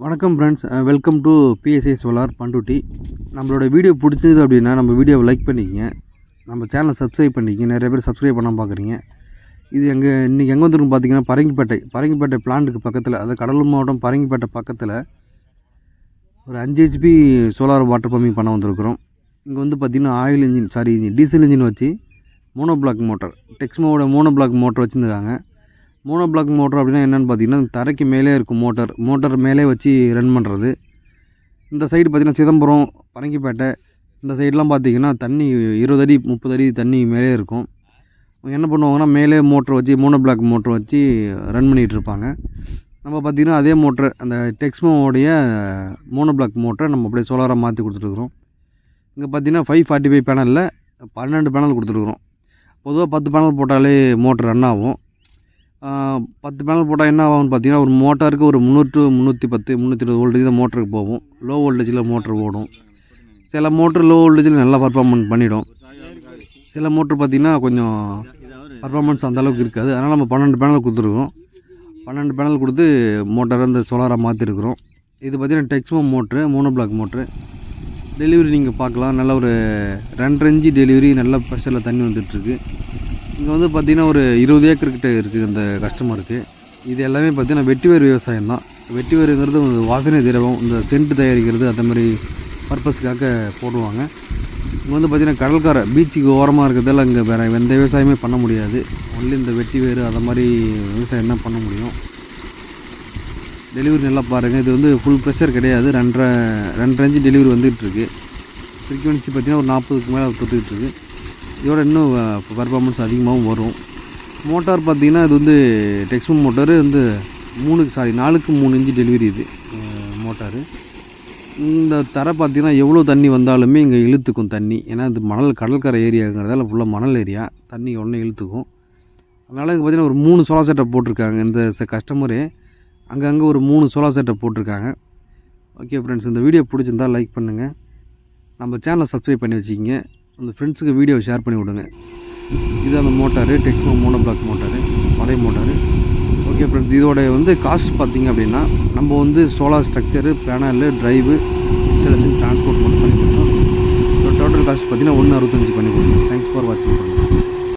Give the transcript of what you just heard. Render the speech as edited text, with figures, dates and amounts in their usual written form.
வணக்கம் friends, welcome to PSI solar Panruti. நம்மளோட video பிடிச்சது அப்படின்னா நம்ம வீடியோவை லைக் பண்ணிக்கங்க, நம்ம சேனலை சப்ஸ்கிரைப் பண்ணிக்கங்க. நிறைய பேர் சப்ஸ்கிரைப் பண்ணாமல் பார்க்குறீங்க. இது இன்றைக்கி எங்கே வந்துருக்குன்னு பார்த்தீங்கன்னா பரங்கிப்பேட்டை பிளான்ட்டுக்கு பக்கத்தில், அதாவது கடலூர் மாவட்டம் பரங்கிப்பேட்டை பக்கத்தில் ஒரு 5 HP சோலார் வாட்டர் பம்பிங் பண்ண வந்திருக்கிறோம். இங்கே வந்து பார்த்திங்கன்னா டீசல் இன்ஜின் வச்சு மோனோ பிளாக் மோட்டர், டெக்ஸ்மோவோட மோனோ பிளாக் மோட்டர் வச்சுருக்காங்க. மோனோ பிளாக் மோட்டர் அப்படின்னா என்னென்னு பார்த்தீங்கன்னா, தரைக்கு மேலே இருக்கும் மோட்டர் மேலே வச்சு ரன் பண்ணுறது. இந்த சைடு பார்த்திங்கன்னா சிதம்பரம், பரங்கிப்பேட்டை இந்த சைடெலாம் பார்த்திங்கன்னா தண்ணி 20 அடி 30 அடி தண்ணி மேலே இருக்கும். என்ன பண்ணுவாங்கன்னா, மேலே மோட்டர் வச்சு மோனோ பிளாக் மோட்டர் வச்சு ரன் பண்ணிகிட்டு இருப்பாங்க. நம்ம பார்த்திங்கன்னா அதே மோட்டர், அந்த டெக்ஸ்மோவோடைய மோனோ பிளாக் மோட்டரை நம்ம அப்படியே சோலாராக மாற்றி கொடுத்துருக்குறோம். இங்கே பார்த்திங்கன்னா 545 பேனலில் 12 பேனல் கொடுத்துருக்குறோம். பொதுவாக 10 பேனல் போட்டாலே மோட்டர் ரன் ஆகும். 10 பேனல் போட்டால் என்ன ஆகும்னு பார்த்தீங்கன்னா, ஒரு மோட்டாருக்கு ஒரு 300 to 310 320 வோல்டேஜ் தான் மோட்டருக்கு போகும். லோ வோல்டேஜில் மோட்ரு ஓடும். சில மோட்ரு லோ வோல்டேஜில் நல்லா பர்ஃபார்மன்ஸ் பண்ணிடும். சில மோட்ரு பார்த்திங்கன்னா கொஞ்சம் பர்ஃபார்மன்ஸ் அந்தளவுக்கு இருக்காது. அதனால் நம்ம 12 பேனல் கொடுத்துருக்கோம். 12 பேனல் கொடுத்து மோட்டரை இந்த சோலாராக மாற்றிருக்கிறோம். இது பார்த்திங்கன்னா Texmo motor, mono block motor. Delivery நீங்கள் பார்க்கலாம், நல்ல ஒரு 2.5 இன்ச்சு டெலிவரி, நல்ல ப்ரெஷரில் தண்ணி வந்துட்டுருக்கு. இங்கே வந்து பார்த்திங்கன்னா ஒரு 20 ஏக்கர்கிட்ட இருக்குது இந்த கஸ்டமருக்கு. இது எல்லாமே பார்த்திங்கன்னா வெட்டிவேர் விவசாயம் தான். வெட்டிவேருங்கிறது வாசனை திரவம், இந்த சென்ட் தயாரிக்கிறது, அந்த மாதிரி பர்பஸ்க்காக போடுவாங்க. இங்கே வந்து பார்த்திங்கன்னா கடற்கரை பீச்சுக்கு ஓரமாக இருக்கிறதால இங்கே வேறு எந்த விவசாயமே பண்ண முடியாது. ஒன்லி இந்த வெட்டிவேர் அந்த மாதிரி விவசாயம் தான் பண்ண முடியும். டெலிவரி நல்லா பாருங்கள். இது வந்து ஃபுல் ப்ரெஷர் கிடையாது, 2.5 இன்ச்சு டெலிவரி வந்துகிட்ருக்கு. ஃப்ரீக்வன்சி பார்த்திங்கன்னா ஒரு 40க்கு மேலே தொட்டுக்கிட்டுருக்கு. இதோட இன்னும் பர்ஃபார்மன்ஸ் அதிகமாகவும் வரும். மோட்டார் பார்த்திங்கன்னா இது வந்து டெக்ஸ்மோ மோட்டார் வந்து 4க்கு 3 இன்ச்சு டெலிவரி. இது மோட்டாரு. இந்த தரை பார்த்திங்கன்னா எவ்வளோ தண்ணி வந்தாலுமே இங்கே இழுத்துக்கும் தண்ணி. ஏன்னா இது கடற்கரை ஏரியாங்கிறதால ஃபுல்லாக மணல் ஏரியா, தண்ணி உடனே இழுத்துக்கும். அதனால் இங்கே பார்த்திங்கன்னா ஒரு 3 சோலார் செட்டப் போட்டிருக்காங்க. இந்த கஸ்டமரே அங்கங்கே ஒரு 3 சோலார் செட்டப் போட்டிருக்காங்க. ஓகே ஃப்ரெண்ட்ஸ், இந்த வீடியோ பிடிச்சிருந்தால் லைக் பண்ணுங்கள், நம்ம சேனலை சப்ஸ்கிரைப் பண்ணி வச்சுக்கிங்க, அந்த ஃப்ரெண்ட்ஸுக்கு வீடியோவை ஷேர் பண்ணி விடுங்க. இது அந்த motor Texmo mono block motor, பழைய மோட்டாரு. ஓகே ஃப்ரெண்ட்ஸ், இதோட வந்து காஸ்ட் பார்த்திங்க அப்படின்னா, நம்ம வந்து solar structure, panel, drive, installation, transport மட்டும் பண்ணி கொடுத்தோம். டோட்டல் காஸ்ட் பார்த்திங்கன்னா 165 பண்ணி கொடுத்தோம். தேங்க்ஸ் ஃபார் வாட்சிங் ஃப்ரெண்ட்ஸ்.